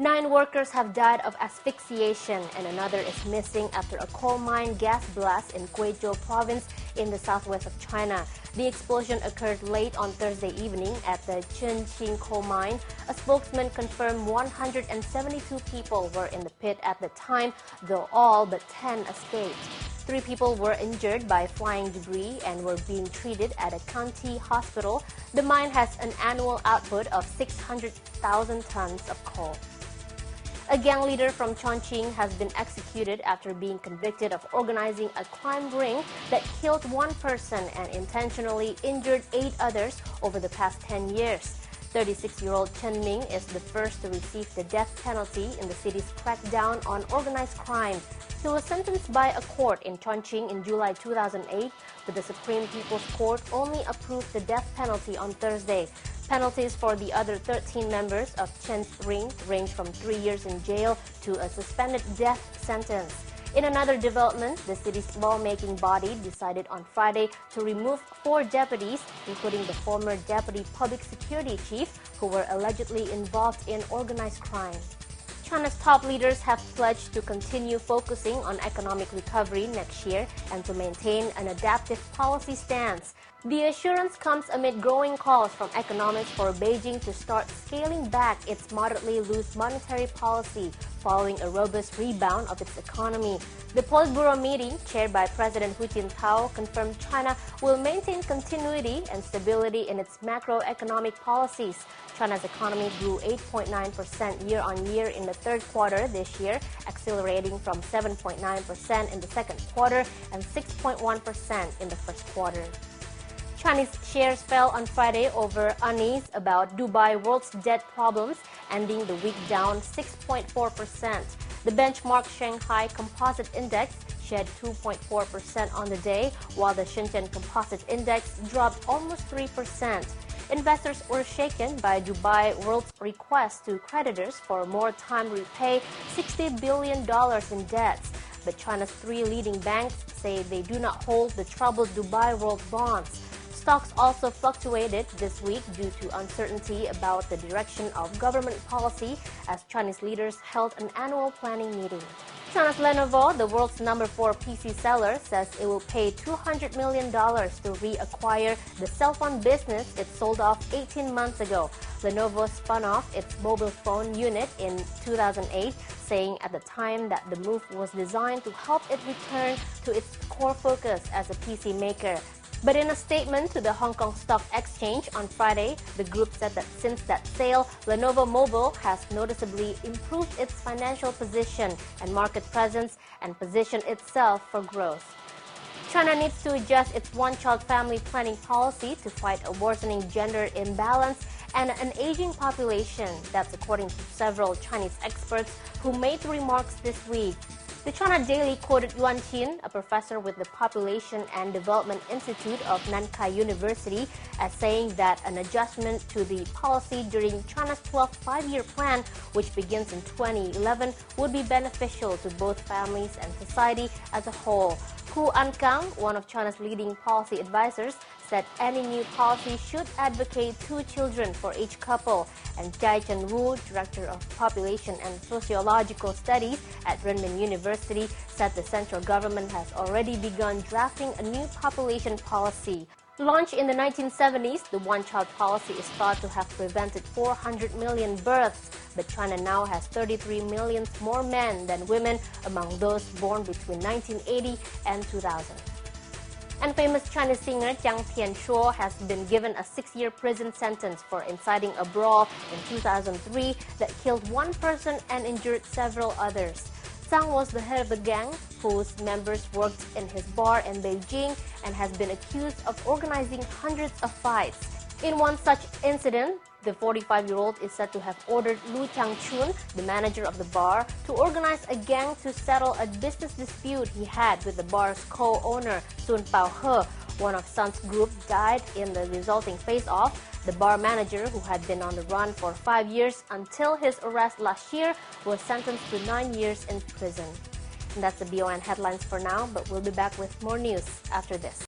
9 workers have died of asphyxiation and another is missing after a coal mine gas blast in Guizhou province in the southwest of China. The explosion occurred late on Thursday evening at the Chengqing coal mine. A spokesman confirmed 172 people were in the pit at the time, though all but 10 escaped. 3 people were injured by flying debris and were being treated at a county hospital. The mine has an annual output of 600,000 tons of coal. A gang leader from Chongqing has been executed after being convicted of organizing a crime ring that killed 1 person and intentionally injured 8 others over the past 10 years. 36-year-old Chen Ming is the first to receive the death penalty in the city's crackdown on organized crime. He was sentenced by a court in Chongqing in July 2008, but the Supreme People's Court only approved the death penalty on Thursday. Penalties for the other 13 members of Chen's ring range from 3 years in jail to a suspended death sentence. In another development, the city's lawmaking body decided on Friday to remove 4 deputies, including the former deputy public security chief, who were allegedly involved in organized crime. China's top leaders have pledged to continue focusing on economic recovery next year and to maintain an adaptive policy stance. The assurance comes amid growing calls from economists for Beijing to start scaling back its moderately loose monetary policy following a robust rebound of its economy. The Politburo meeting, chaired by President Hu Jintao, confirmed China will maintain continuity and stability in its macroeconomic policies. China's economy grew 8.9% year-on-year in the third quarter this year, accelerating from 7.9% in the second quarter and 6.1% in the first quarter. Chinese shares fell on Friday over unease about Dubai World's debt problems, ending the week down 6.4%. The benchmark Shanghai Composite Index shed 2.4% on the day, while the Shenzhen Composite Index dropped almost 3%. Investors were shaken by Dubai World's request to creditors for more time to repay $60 billion in debts. But China's 3 leading banks say they do not hold the troubled Dubai World bonds. Stocks also fluctuated this week due to uncertainty about the direction of government policy as Chinese leaders held an annual planning meeting. China's Lenovo, the world's number 4 PC seller, says it will pay $200 million to reacquire the cell phone business it sold off 18 months ago. Lenovo spun off its mobile phone unit in 2008, saying at the time that the move was designed to help it return to its core focus as a PC maker. But in a statement to the Hong Kong Stock Exchange on Friday, the group said that since that sale, Lenovo Mobile has noticeably improved its financial position and market presence and positioned itself for growth. China needs to adjust its one-child family planning policy to fight a worsening gender imbalance and an aging population. That's according to several Chinese experts who made remarks this week. The China Daily quoted Yuan Qin, a professor with the Population and Development Institute of Nankai University, as saying that an adjustment to the policy during China's 12th five-year plan, which begins in 2011, would be beneficial to both families and society as a whole. Hu Ankang, one of China's leading policy advisors, said any new policy should advocate 2 children for each couple. And Jai Chen-Wu, director of Population and Sociological Studies at Renmin University, said the central government has already begun drafting a new population policy. Launched in the 1970s, the one-child policy is thought to have prevented 400 million births, but China now has 33 million more men than women among those born between 1980 and 2000. And famous Chinese singer Jiang Tianshuo has been given a 6-year prison sentence for inciting a brawl in 2003 that killed 1 person and injured several others. Zhang was the head of the gang, whose members worked in his bar in Beijing and has been accused of organizing hundreds of fights. In one such incident, the 45-year-old is said to have ordered Lu Changchun, the manager of the bar, to organize a gang to settle a business dispute he had with the bar's co-owner, Sun Baohe. One of Sun's group died in the resulting face-off. The bar manager, who had been on the run for 5 years until his arrest last year, was sentenced to 9 years in prison. And that's the BON headlines for now, but we'll be back with more news after this.